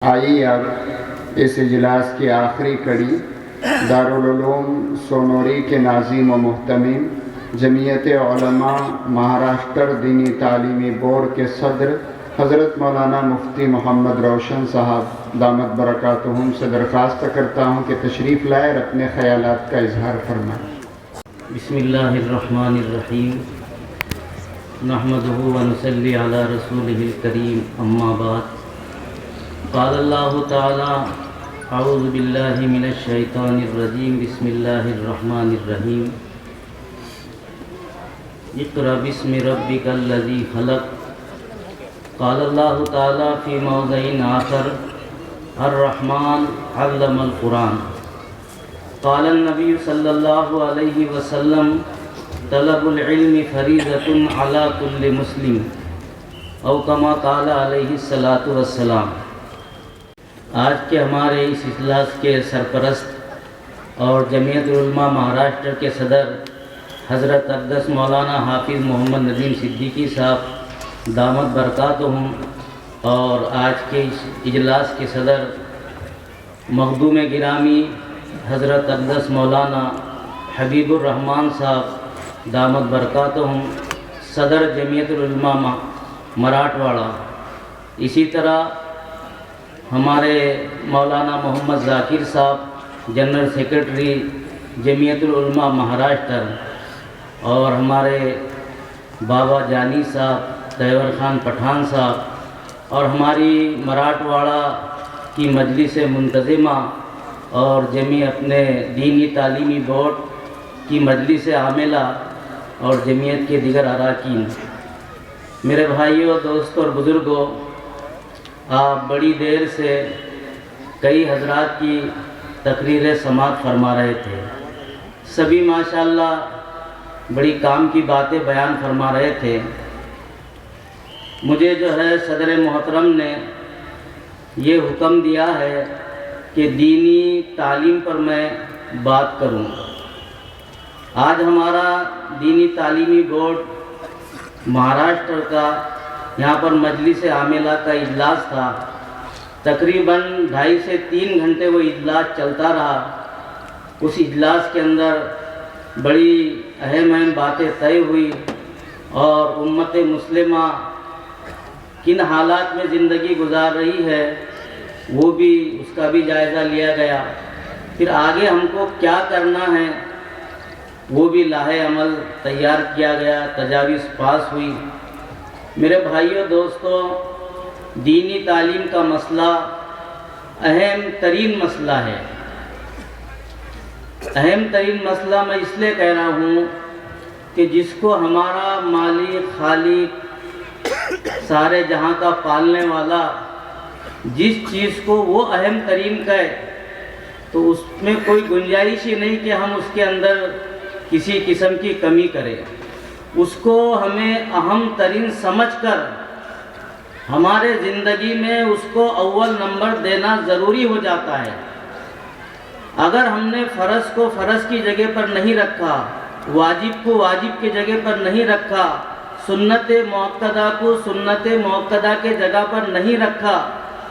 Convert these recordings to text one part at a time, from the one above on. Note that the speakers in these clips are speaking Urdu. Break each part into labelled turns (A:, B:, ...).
A: آئیے اب اس اجلاس کی آخری کڑی دارالعلوم سونوری کے ناظم و محتمم، جمعیت علماء مہاراشٹر دینی تعلیمی بورڈ کے صدر حضرت مولانا مفتی محمد روشن صاحب دامت برکاتہم سے درخواست کرتا ہوں کہ تشریف لائے اور اپنے خیالات کا اظہار فرمائیں۔
B: بسم اللہ الرحمن الرحیم، نحمدہ ونصلی علی رسولہ الکریم، اما بعد، قال اللہ تعالی اعوذ باللہ من الشیطان الرجیم، بسم اللہ الرحمن الرحیم، اقرأ باسم ربک الذی خلق، قال اللہ تعالی فی موضع آخر الرحمن علم القرآن، قال النبی صلی اللہ علیہ وسلم طلب العلم فریضۃ علی کل مسلم، او کما قال علیہ الصلاۃ والسلام۔ آج کے ہمارے اس اجلاس کے سرپرست اور جمعیت علماء مہاراشٹر کے صدر حضرت اقدس مولانا حافظ محمد ندیم صدیقی صاحب دامت برکاتہم، اور آج کے اس اجلاس کے صدر مخدوم گرامی حضرت اقدس مولانا حبیب الرحمن صاحب دامت برکاتہم، صدر جمعیت العلماء مراٹھواڑہ، اسی طرح ہمارے مولانا محمد ذاکر صاحب جنرل سیکرٹری جمعیت العلماء مہاراشٹر، اور ہمارے بابا جانی صاحب تیور خان پٹھان صاحب، اور ہماری مراٹھواڑہ کی مجلس منتظمہ اور اپنے دینی تعلیمی بورڈ کی مجلس عاملہ اور جمعیت کے دیگر اراکین، میرے بھائیوں، دوستوں اور بزرگوں، آپ بڑی دیر سے کئی حضرات کی تقریریں سماعت فرما رہے تھے، سبھی ماشاءاللہ بڑی کام کی باتیں بیان فرما رہے تھے۔ مجھے جو ہے صدر محترم نے یہ حکم دیا ہے کہ دینی تعلیم پر میں بات کروں۔ آج ہمارا دینی تعلیمی بورڈ مہاراشٹر کا یہاں پر مجلس عاملہ کا اجلاس تھا، تقریباً 2.5 سے 3 گھنٹے وہ اجلاس چلتا رہا۔ اس اجلاس کے اندر بڑی اہم باتیں طے ہوئی، اور امت مسلمہ کن حالات میں زندگی گزار رہی ہے وہ بھی، اس کا بھی جائزہ لیا گیا۔ پھر آگے ہم کو کیا کرنا ہے وہ بھی لاہے عمل تیار کیا گیا، تجاویز پاس ہوئی۔ میرے بھائیوں، دوستوں، دینی تعلیم کا مسئلہ اہم ترین مسئلہ ہے۔ اہم ترین مسئلہ میں اس لیے کہہ رہا ہوں کہ جس کو ہمارا مالک، خالق، سارے جہاں کا پالنے والا جس چیز کو وہ اہم ترین کہے تو اس میں کوئی گنجائش ہی نہیں کہ ہم اس کے اندر کسی قسم کی کمی کریں۔ اس کو ہمیں اہم ترین سمجھ کر ہمارے زندگی میں اس کو اول نمبر دینا ضروری ہو جاتا ہے۔ اگر ہم نے فرض کو فرض کی جگہ پر نہیں رکھا، واجب کو واجب کی جگہ پر نہیں رکھا، سنت مؤکدہ کو سنت مؤکدہ کے جگہ پر نہیں رکھا،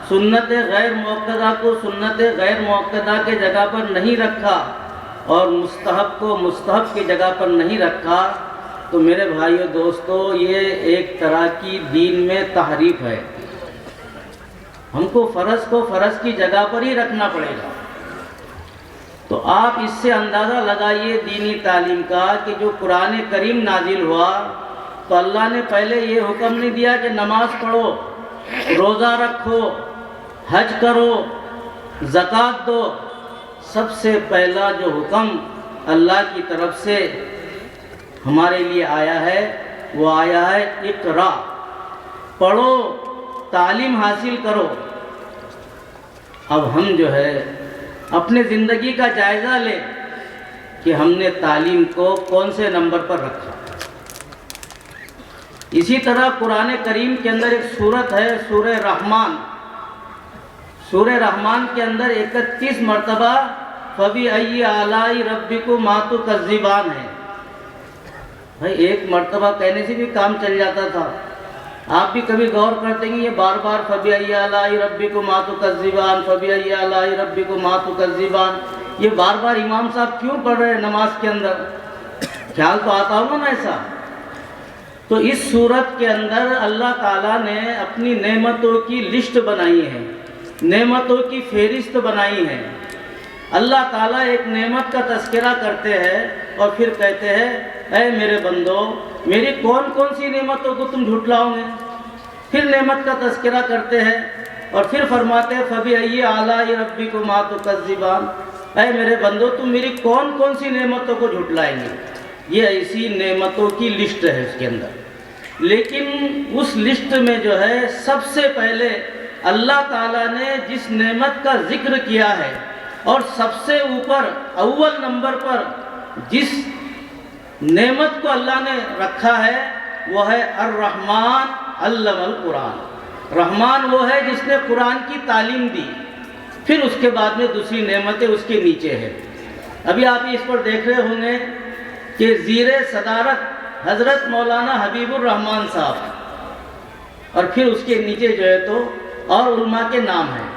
B: سنت غیر مؤکدہ کو سنت غیر مؤکدہ کے جگہ پر نہیں رکھا، اور مستحب کو مستحب کی جگہ پر نہیں رکھا، تو میرے بھائیو دوستو، یہ ایک طرح کی دین میں تحریف ہے۔ ہم کو فرض کی جگہ پر ہی رکھنا پڑے گا۔ تو آپ اس سے اندازہ لگائیے دینی تعلیم کا کہ جو قرآن کریم نازل ہوا تو اللہ نے پہلے یہ حکم نہیں دیا کہ نماز پڑھو، روزہ رکھو، حج کرو، زکوٰۃ دو۔ سب سے پہلا جو حکم اللہ کی طرف سے ہمارے لیے آیا ہے وہ آیا ہے اقرا، پڑھو، تعلیم حاصل کرو۔ اب ہم جو ہے اپنے زندگی کا جائزہ لیں کہ ہم نے تعلیم کو کون سے نمبر پر رکھا۔ اسی طرح قرآن کریم کے اندر ایک سورت ہے سورہ رحمان، سورہ رحمان کے اندر 31 مرتبہ فَبِأَيِّ آلَاءِ رَبِّكُمَا تُكَذِّبَانِ ہے۔ بھائی ایک مرتبہ کہنے سے بھی کام چل جاتا تھا، آپ بھی کبھی غور کرتے ہیں یہ بار بار فَبِأَيِّ آلَاءِ رَبِّكُمَا تُكَذِّبَانِ فَبِأَيِّ آلَاءِ رَبِّكُمَا تُكَذِّبَانِ، یہ بار بار امام صاحب کیوں پڑھ رہے ہیں نماز کے اندر؟ خیال تو آتا ہوگا نا ایسا۔ تو اس صورت کے اندر اللہ تعالیٰ نے اپنی نعمتوں کی لسٹ بنائی ہے، نعمتوں کی فہرست بنائی ہے۔ اللہ تعالیٰ ایک نعمت کا تذکرہ کرتے ہیں اور پھر کہتے ہیں اے میرے بندو میری کون کون سی نعمتوں کو تم جھٹلاؤ گے، پھر نعمت کا تذکرہ کرتے ہیں اور پھر فرماتے ہیں فَبِأَيِّ آلَاءِ رَبِّكُمَا تُكَذِّبَانِ، اے میرے بندو تم میری کون کون سی نعمتوں کو جھٹلائیں گے۔ یہ ایسی نعمتوں کی لسٹ ہے اس کے اندر، لیکن اس لسٹ میں جو ہے سب سے پہلے اللہ تعالیٰ نے جس نعمت کا ذکر کیا ہے اور سب سے اوپر اول نمبر پر جس نعمت کو اللہ نے رکھا ہے وہ ہے الرحمن علم القرآن۔ رحمان وہ ہے جس نے قرآن کی تعلیم دی، پھر اس کے بعد میں دوسری نعمتیں اس کے نیچے ہے۔ ابھی آپ اس پر دیکھ رہے ہوں گے کہ زیر صدارت حضرت مولانا حبیب الرحمان صاحب، اور پھر اس کے نیچے جو ہے تو اور علماء کے نام ہیں۔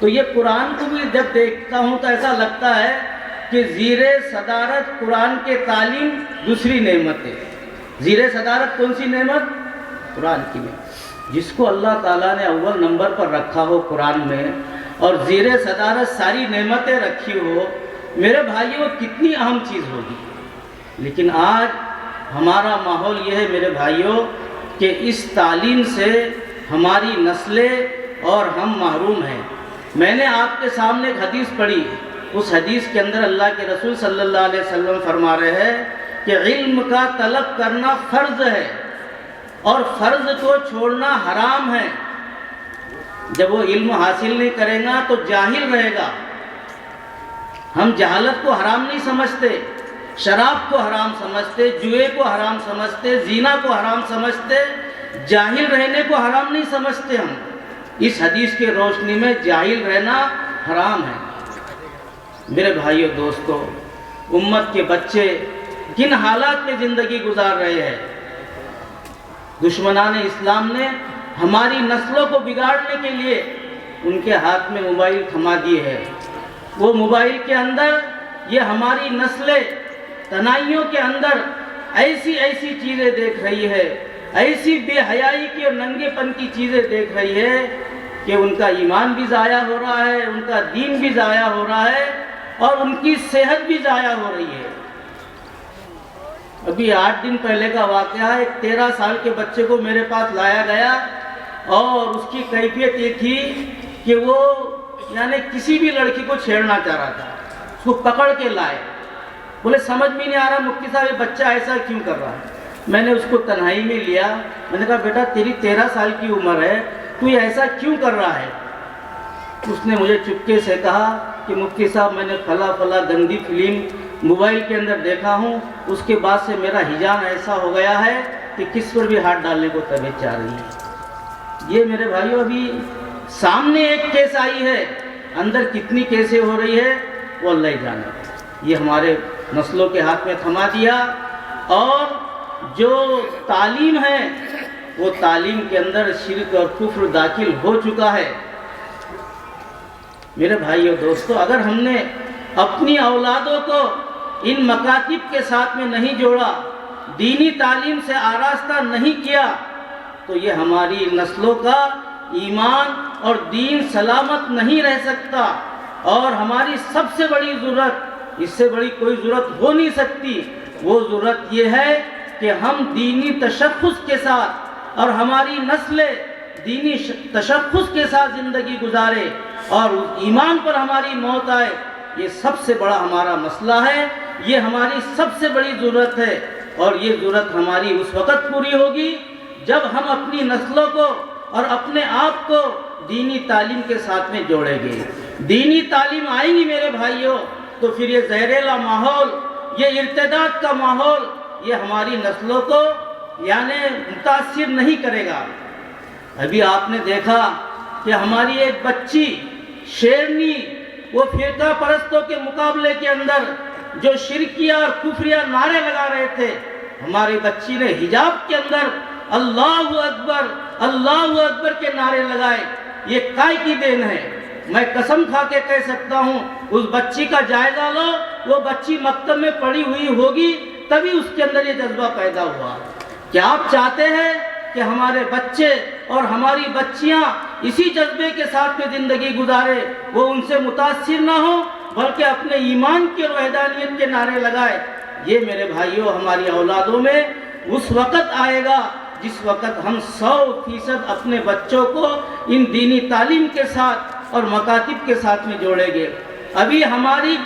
B: تو یہ قرآن کو بھی جب دیکھتا ہوں تو ایسا لگتا ہے کہ زیر صدارت قرآن کے تعلیم دوسری نعمت ہے۔ زیر صدارت کون سی نعمت؟ قرآن کی نعمت، جس کو اللہ تعالیٰ نے اول نمبر پر رکھا ہو قرآن میں، اور زیر صدارت ساری نعمتیں رکھی ہو، میرے بھائیوں کتنی اہم چیز ہوگی۔ لیکن آج ہمارا ماحول یہ ہے میرے بھائیوں کہ اس تعلیم سے ہماری نسلیں اور ہم محروم ہیں۔ میں نے آپ کے سامنے ایک حدیث پڑھی، اس حدیث کے اندر اللہ کے رسول صلی اللہ علیہ وسلم فرما رہے ہیں کہ علم کا طلب کرنا فرض ہے اور فرض کو چھوڑنا حرام ہے۔ جب وہ علم حاصل نہیں کرے گا تو جاہل رہے گا۔ ہم جہالت کو حرام نہیں سمجھتے، شراب کو حرام سمجھتے، جوئے کو حرام سمجھتے، زنا کو حرام سمجھتے، جاہل رہنے کو حرام نہیں سمجھتے۔ ہم اس حدیث کے روشنی میں جاہل رہنا حرام ہے۔ میرے بھائیو دوستو، امت کے بچے کن حالات میں زندگی گزار رہے ہیں۔ دشمنان اسلام نے ہماری نسلوں کو بگاڑنے کے لیے ان کے ہاتھ میں موبائل تھما دیے ہیں۔ وہ موبائل کے اندر یہ ہماری نسلیں تنہائیوں کے اندر ایسی ایسی چیزیں دیکھ رہی ہے، ایسی بے حیائی کی اور ننگے پن کی چیزیں دیکھ رہی ہے کہ ان کا ایمان بھی ضائع ہو رہا ہے، ان کا دین بھی ضائع ہو رہا ہے اور ان کی صحت بھی ضائع ہو رہی ہے۔ ابھی 8 دن پہلے کا واقعہ ہے، ایک 13 سال کے بچے کو میرے پاس لایا گیا اور اس کی کیفیت یہ تھی کہ وہ یعنی کسی بھی لڑکی کو چھیڑنا چاہ رہا تھا۔ اس کو پکڑ کے لائے، بولے سمجھ میں نہیں آ رہا مفتی صاحب یہ بچہ ایسا کیوں کر رہا ہے۔ میں نے اس کو تنہائی میں لیا، میں نے کہا بیٹا تیری 13 سال کی عمر ہے، تو یہ ایسا کیوں کر رہا ہے؟ اس نے مجھے چپکے سے کہا کہ مفتی صاحب میں نے فلاں گندی فلم موبائل کے اندر دیکھا ہوں، اس کے بعد سے میرا ہجان ایسا ہو گیا ہے کہ کس پر بھی ہاتھ ڈالنے کو طبیعت چاہ رہی ہے۔ یہ میرے بھائیو ابھی سامنے ایک کیس آئی ہے، اندر کتنی کیسیں ہو رہی ہے وہ اللہ ہی جانے۔ یہ ہمارے نسلوں کے ہاتھ میں تھما دیا، اور جو تعلیم ہے وہ تعلیم کے اندر شرک اور کفر داخل ہو چکا ہے۔ میرے بھائیو دوستو، اگر ہم نے اپنی اولادوں کو ان مکاتب کے ساتھ میں نہیں جوڑا، دینی تعلیم سے آراستہ نہیں کیا، تو یہ ہماری نسلوں کا ایمان اور دین سلامت نہیں رہ سکتا۔ اور ہماری سب سے بڑی ضرورت، اس سے بڑی کوئی ضرورت ہو نہیں سکتی، وہ ضرورت یہ ہے کہ ہم دینی تشخص کے ساتھ اور ہماری نسلیں دینی تشخص کے ساتھ زندگی گزارے اور ایمان پر ہماری موت آئے۔ یہ سب سے بڑا ہمارا مسئلہ ہے، یہ ہماری سب سے بڑی ضرورت ہے، اور یہ ضرورت ہماری اس وقت پوری ہوگی جب ہم اپنی نسلوں کو اور اپنے آپ کو دینی تعلیم کے ساتھ میں جوڑیں گے۔ دینی تعلیم آئیں گی میرے بھائیوں تو پھر یہ زہریلا ماحول، یہ ارتداد کا ماحول، یہ ہماری نسلوں کو یعنی متاثر نہیں کرے گا۔ ابھی آپ نے دیکھا کہ ہماری ایک بچی شیرنی، وہ فرقہ پرستوں کے مقابلے کے اندر جو شرکیہ اور کفریہ نعرے لگا رہے تھے، ہماری بچی نے حجاب کے اندر اللہ اکبر کے نعرے لگائے، یہ کائے کی دین ہے؟ میں قسم کھا کے کہہ سکتا ہوں، اس بچی کا جائزہ لو، وہ بچی مکتب میں پڑھی ہوئی ہوگی تبھی اس کے اندر یہ جذبہ پیدا ہوا۔ کیا آپ چاہتے ہیں کہ ہمارے بچے اور ہماری بچیاں اسی جذبے کے ساتھ میں زندگی گزارے، وہ ان سے متاثر نہ ہوں بلکہ اپنے ایمان کی اور وحدانیت کے نعرے لگائے؟ یہ میرے بھائیوں ہماری اولادوں میں اس وقت آئے گا جس وقت ہم 100% اپنے بچوں کو ان دینی تعلیم کے ساتھ اور مکاتب کے ساتھ میں جوڑیں گے۔ ابھی ہماری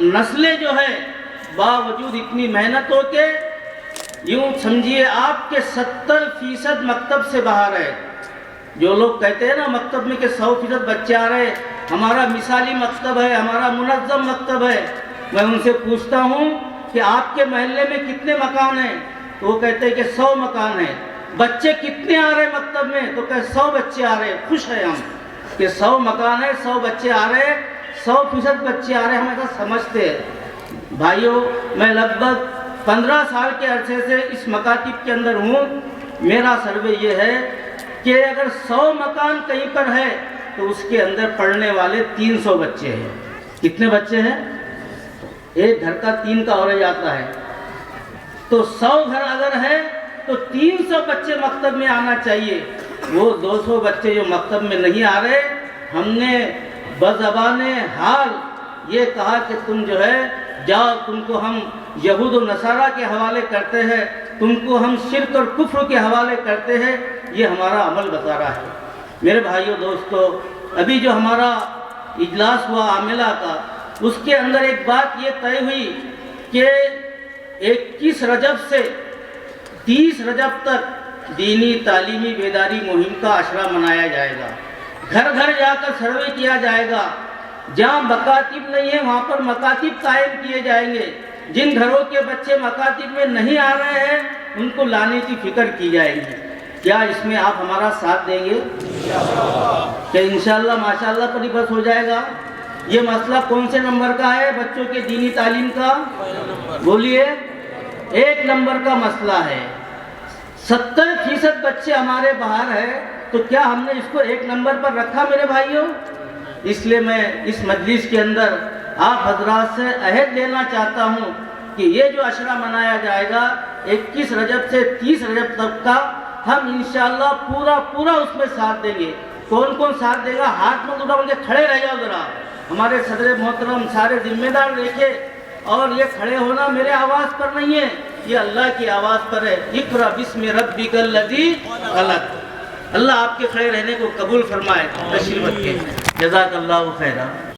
B: نسلیں جو ہے باوجود اتنی محنتوں کے، یوں سمجھیے آپ کے 70% مکتب سے باہر ہے۔ جو لوگ کہتے ہیں نا مکتب میں کہ 100% بچے آ رہے، ہمارا مثالی مکتب ہے، ہمارا منظم مکتب ہے، میں ان سے پوچھتا ہوں کہ آپ کے محلے میں کتنے مکان ہیں؟ تو وہ کہتے ہیں کہ 100 مکان ہیں۔ بچے کتنے آ رہے مکتب میں؟ تو کہ 100 بچے آ رہے۔ خوش ہیں ہم کہ 100 مکان ہے، 100 بچے آ رہے، 100% بچے آ رہے، ہم ایسا سمجھتے ہیں۔ بھائیوں، میں لگ بھگ 15 سال کے عرصے سے اس مکاتب کے اندر ہوں۔ میرا سروے یہ ہے کہ اگر 100 مکان کہیں پر ہے تو اس کے اندر پڑھنے والے 300 بچے ہیں۔ کتنے بچے ہیں؟ ایک گھر کا 3 کا اورج آتا ہے، تو 100 گھر اگر ہے تو 300 بچے مکتب میں آنا چاہیے۔ وہ 200 بچے جو مکتب میں نہیں آ رہے، ہم نے بزبان حال یہ کہا کہ تم جو ہے جاؤ، تم کو ہم یہود و نصارہ کے حوالے کرتے ہیں، تم کو ہم شرک اور کفر کے حوالے کرتے ہیں۔ یہ ہمارا عمل بتا رہا ہے۔ میرے بھائیوں دوستو، ابھی جو ہمارا اجلاس ہوا عاملہ کا، اس کے اندر ایک بات یہ طے ہوئی کہ 21 رجب سے 30 رجب تک دینی تعلیمی بیداری مہم کا عشرہ منایا جائے گا۔ گھر گھر جا کر سروے کیا جائے گا، جہاں مکاتب نہیں ہے وہاں پر مکاتب قائم کیے جائیں گے، جن گھروں کے بچے مکاتب میں نہیں آ رہے ہیں ان کو لانے کی فکر کی جائے گی۔ کیا اس میں آپ ہمارا ساتھ دیں گے؟ کہ انشاءاللہ ماشاءاللہ پر ہی بس ہو جائے گا؟ یہ مسئلہ کون سے نمبر کا ہے بچوں کے دینی تعلیم کا؟ بولیے۔ 1 نمبر کا مسئلہ ہے۔ 70% بچے ہمارے باہر ہیں، تو کیا ہم نے اس کو 1 نمبر پر رکھا میرے بھائیوں؟ اس لیے میں اس مجلس کے اندر آپ حضرات سے عہد لینا چاہتا ہوں کہ یہ جو عشرہ منایا جائے گا 21 رجب سے 30 رجب تک کا، ہم انشاءاللہ پورا اس میں ساتھ دیں گے۔ کون کون ساتھ دے گا؟ ہاتھ میں اٹھا کے کھڑے رہ جاؤ ذرا، ہمارے صدر محترم سارے ذمہ دار دیکھے۔ اور یہ کھڑے ہونا میرے آواز پر نہیں ہے، یہ اللہ کی آواز پر ہے۔ اقرأ بسم ربک الذی خلق۔ اللہ آپ کے کھڑے رہنے کو قبول فرمائے۔ تشریف رکھیں۔ جزاک اللہ خیرہ۔